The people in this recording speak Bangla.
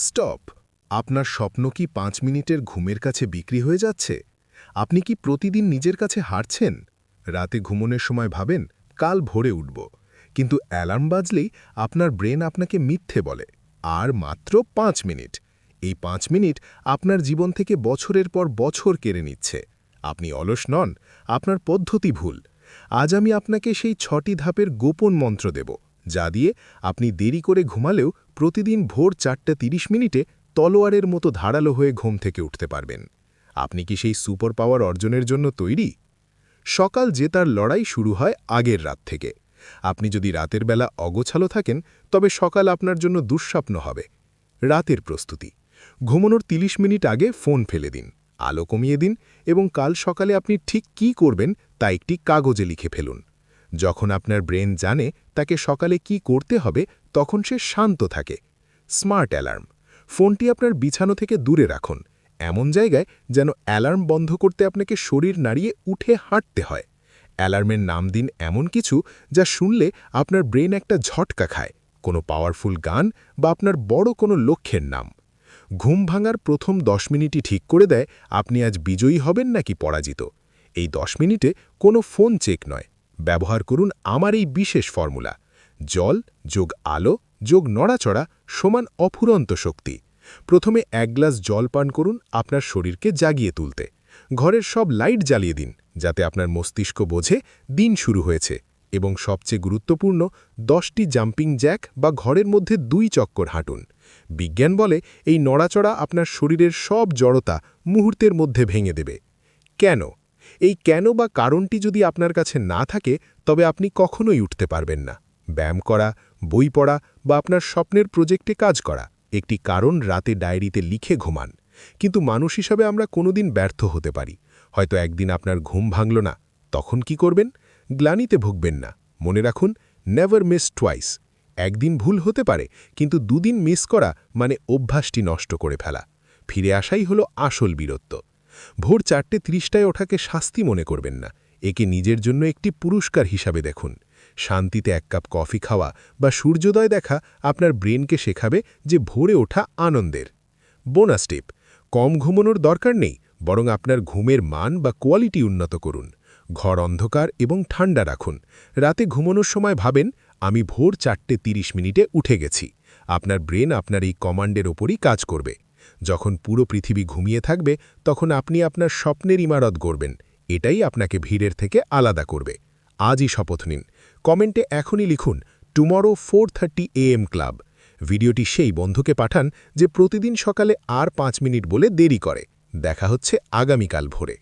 স্টপ! আপনার স্বপ্ন কি ৫ মিনিটের ঘুমের কাছে বিক্রি হয়ে যাচ্ছে? আপনি কি প্রতিদিন নিজের কাছে হারছেন? রাতে ঘুমনের সময় ভাবেন, কাল ভোরে উঠব। কিন্তু অ্যালার্ম বাজলেই আপনার ব্রেন আপনাকে মিথ্যে বলে। আর মাত্র ৫ মিনিট। এই ৫ মিনিট আপনার জীবন থেকে বছরের পর বছর কেড়ে নিচ্ছে। আপনি অলস নন, আপনার পদ্ধতি ভুল। আজ আমি আপনাকে সেই ৬টি ধাপের গোপন মন্ত্র দেব, যা দিয়ে আপনি দেরি করে ঘুমালেও প্রতিদিন ভোর ৪:৩০ তলোয়ারের মতো ধারালো হয়ে ঘুম থেকে উঠতে পারবেন। আপনি কি সেই সুপার পাওয়ার অর্জনের জন্য তৈরি? সকাল জেতার লড়াই শুরু হয় আগের রাত থেকে। আপনি যদি রাতের বেলা অগোছালো থাকেন, তবে সকাল আপনার জন্য দুঃস্বপ্ন হবে। রাতের প্রস্তুতি: ঘুমানোর ৩০ মিনিট আগে ফোন ফেলে দিন, আলো কমিয়ে দিন এবং কাল সকালে আপনি ঠিক কী করবেন তা একটি কাগজে লিখে ফেলুন। যখন আপনার ব্রেন জানে তাকে সকালে কি করতে হবে, তখন সে শান্ত থাকে। স্মার্ট অ্যালার্ম: ফোনটি আপনার বিছানো থেকে দূরে রাখুন, এমন জায়গায় যেন অ্যালার্ম বন্ধ করতে আপনাকে শরীর নাড়িয়ে উঠে হাঁটতে হয়। অ্যালার্মের নাম দিন এমন কিছু যা শুনলে আপনার ব্রেন একটা ঝটকা খায়, কোনো পাওয়ারফুল গান বা আপনার বড় কোনো লক্ষ্যের নাম। ঘুম ভাঙার প্রথম ১০ মিনিটই ঠিক করে দেয় আপনি আজ বিজয়ী হবেন নাকি পরাজিত। এই ১০ মিনিটে কোনো ফোন চেক নয়, ব্যবহার করুন আমার এই বিশেষ ফর্মুলা: জল যোগ আলো যোগ নড়াচড়া সমান অফুরন্ত শক্তি। প্রথমে ১ গ্লাস জল পান করুন আপনার শরীরকে জাগিয়ে তুলতে। ঘরের সব লাইট জ্বালিয়ে দিন, যাতে আপনার মস্তিষ্ক বোঝে দিন শুরু হয়েছে। এবং সবচেয়ে গুরুত্বপূর্ণ, ১০টি জাম্পিং জ্যাক বা ঘরের মধ্যে ২ চক্কর হাঁটুন। বিজ্ঞান বলে এই নড়াচড়া আপনার শরীরের সব জড়তা মুহূর্তের মধ্যে ভেঙে দেবে। কেন? এই কেন বা কারণটি যদি আপনার কাছে না থাকে, তবে আপনি কখনোই উঠতে পারবেন না। ব্যায়াম করা, বই পড়া বা আপনার স্বপ্নের প্রজেক্টে কাজ করা একটি কারণ রাতে ডায়েরিতে লিখে ঘুমান। কিন্তু মানুষ হিসাবে আমরা কোনোদিন ব্যর্থ হতে পারি। হয়তো একদিন আপনার ঘুম ভাঙল না, তখন কি করবেন? গ্লানিতে ভুগবেন না। মনে রাখুন, নেভার মিস টুয়াইস। একদিন ভুল হতে পারে, কিন্তু দুদিন মিস করা মানে অভ্যাসটি নষ্ট করে ফেলা। ফিরে আসাই হলো আসল বীরত্ব। ভোর ৪:৩০টায় ওঠাকে শাস্তি মনে করবেন না, একে নিজের জন্য একটি পুরস্কার হিসাবে দেখুন। শান্তিতে ১ কাপ কফি খাওয়া বা সূর্যোদয় দেখা আপনার ব্রেনকে শেখাবে যে ভোরে ওঠা আনন্দের। বোনাস টিপ: কম ঘুমানোর দরকার নেই, বরং আপনার ঘুমের মান বা কোয়ালিটি উন্নত করুন। ঘর অন্ধকার এবং ঠান্ডা রাখুন। রাতে ঘুমানোর সময় ভাবেন, আমি ভোর ৪:৩০ উঠে গেছি। আপনার ব্রেন আপনার এই কমান্ডের ওপরই কাজ করবে। যখন পুরো পৃথিবী ঘুমিয়ে থাকবে, তখন আপনি আপনার স্বপ্নের ইমারত গড়বেন। এটাই আপনাকে ভিড়ের থেকে আলাদা করবে। আজই শপথ নিন। কমেন্টে এখনই লিখুন, টুমরো 4:30 AM ক্লাব। ভিডিওটি সেই বন্ধুকে পাঠান যে প্রতিদিন সকালে আর ৫ মিনিট বলে দেরি করে। দেখা হচ্ছে আগামীকাল ভোরে।